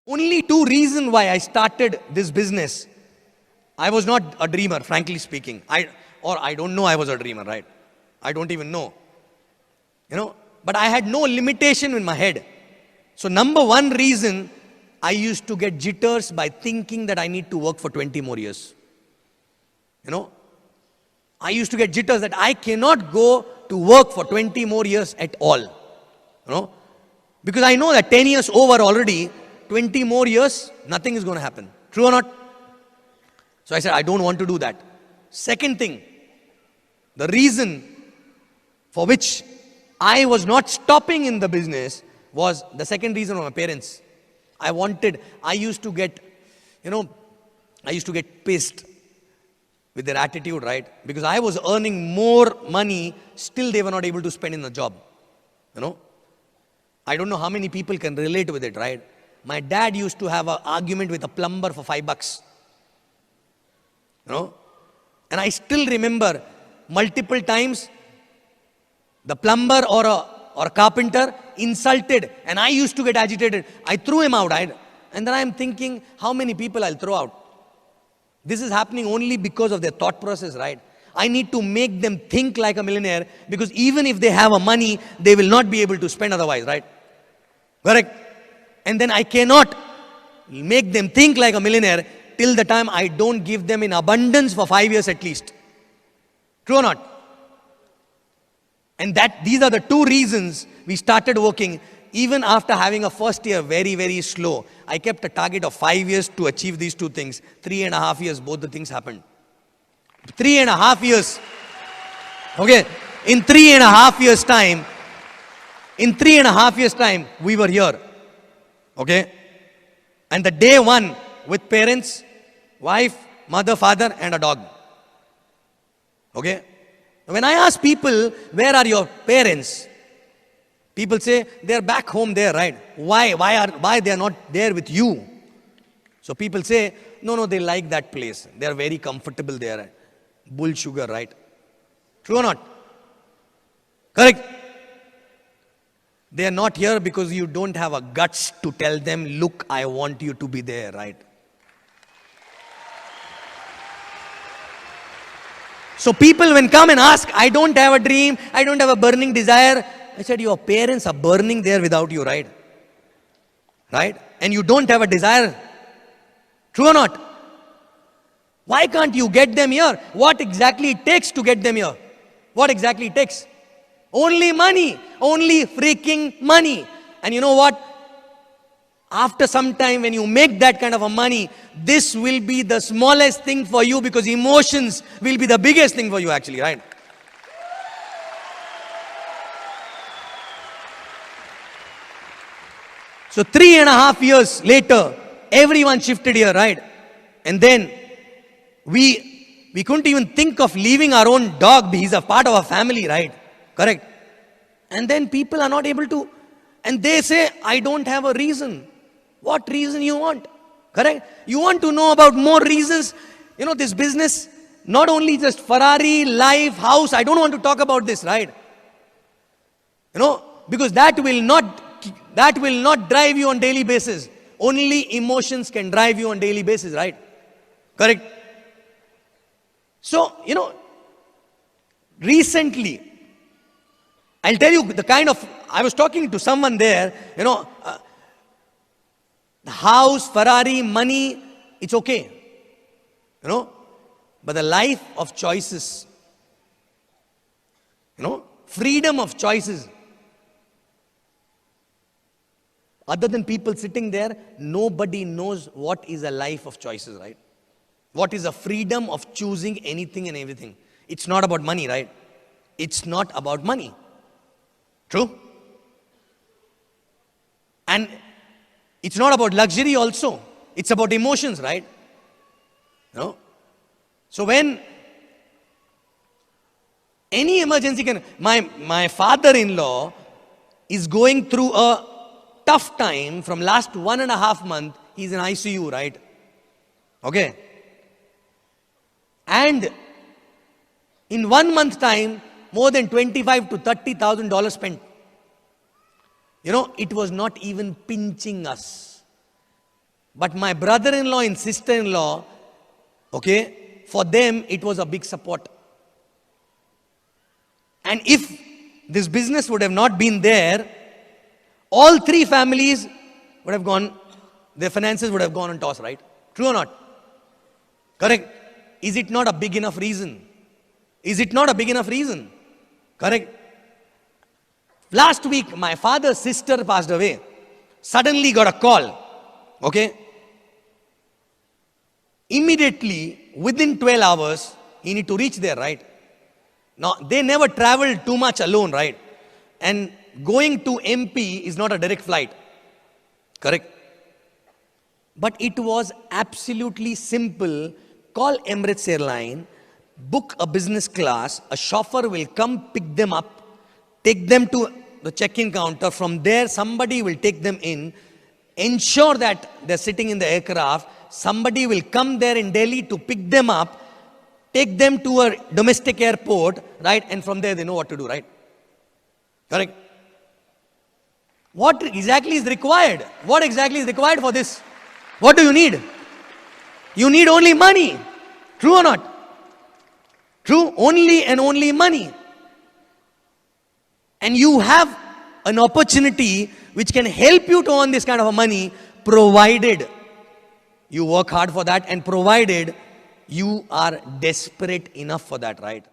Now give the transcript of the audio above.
Only two reasons why I started this business. I was not a dreamer, frankly speaking. I don't know I was a dreamer, right? I don't even know. But I had no limitation in my head. So number one reason, I used to get jitters by thinking that I need to work for 20 more years. I used to get jitters that I cannot go to work for 20 more years at all. Because I know that 10 years over already, 20 more years, nothing is going to happen. True or not? So I said, I don't want to do that. Second thing, the reason for which I was not stopping in the business was the second reason of my parents. I used to get pissed with their attitude, right? Because I was earning more money, still they were not able to spend in the job. I don't know how many people can relate with it, right? My dad used to have an argument with a plumber for $5. And I still remember multiple times the plumber or a carpenter insulted, and I used to get agitated. I threw him out, and then I'm thinking, how many people I'll throw out? This is happening only because of their thought process, right? I need to make them think like a millionaire, because even if they have a money, they will not be able to spend otherwise, right? Correct? And then I cannot make them think like a millionaire till the time I don't give them in abundance for 5 years at least. True or not? And these are the two reasons we started working. Even after having a first year very, very slow, I kept a target of 5 years to achieve these two things. 3.5 years, both the things happened. 3.5 years. Okay. In 3.5 years time, we were here. Okay. And the day one with parents, wife, mother, father, and a dog. Okay. When I ask people, where are your parents? People say, they're back home there, right? Why they are not there with you? So people say, no, they like that place. They are very comfortable there. Bull sugar, right? True or not? Correct? They are not here because you don't have a guts to tell them, look, I want you to be there, right? So people when come and ask, I don't have a dream, I don't have a burning desire. I said, your parents are burning there without you, right? Right? And you don't have a desire. True or not? Why can't you get them here? What exactly it takes to get them here? What exactly it takes? Only money. Only freaking money. And you know what? After some time when you make that kind of a money, this will be the smallest thing for you, because emotions will be the biggest thing for you actually, right? So 3.5 years later, everyone shifted here, right? And then we couldn't even think of leaving our own dog. He's a part of our family, right? Correct. And then people are not able to, and they say, I don't have a reason. What reason you want? Correct? You want to know about more reasons? This business, not only just Ferrari, life, house. I don't want to talk about this, right? Because that will not drive you on daily basis. Only emotions can drive you on daily basis, right? Correct? So, recently, I'll tell you I was talking to someone there, the house, Ferrari, money, it's okay. But the life of choices, freedom of choices. Other than people sitting there, nobody knows what is a life of choices, right? What is a freedom of choosing anything and everything. It's not about money, right? It's not about money. True? And it's not about luxury also. It's about emotions, right? So when any emergency my father-in-law is going through a tough time from last 1.5 months. He's in ICU, right? Okay. And in 1 month time, more than $25,000 to $30,000 spent. It was not even pinching us. But my brother-in-law and sister-in-law, okay, for them it was a big support. And if this business would have not been there, all three families would have gone, their finances would have gone on toss, right? True or not? Correct. Is it not a big enough reason? Is it not a big enough reason? Correct. Last week, my father's sister passed away. Suddenly got a call. Okay. Immediately, within 12 hours, he need to reach there, right? Now, they never traveled too much alone, right? And going to MP is not a direct flight. Correct. But it was absolutely simple. Call Emirates Airline, book a business class, a chauffeur will come pick them up, take them to the check-in counter. From there, somebody will take them in, ensure that they're sitting in the aircraft. Somebody will come there in Delhi to pick them up, take them to a domestic airport, right? And from there, they know what to do, right? Correct. What exactly is required? What exactly is required for this? What do you need? You need only money. True or not? True, only and only money. And you have an opportunity which can help you to earn this kind of money, provided you work hard for that and provided you are desperate enough for that, right?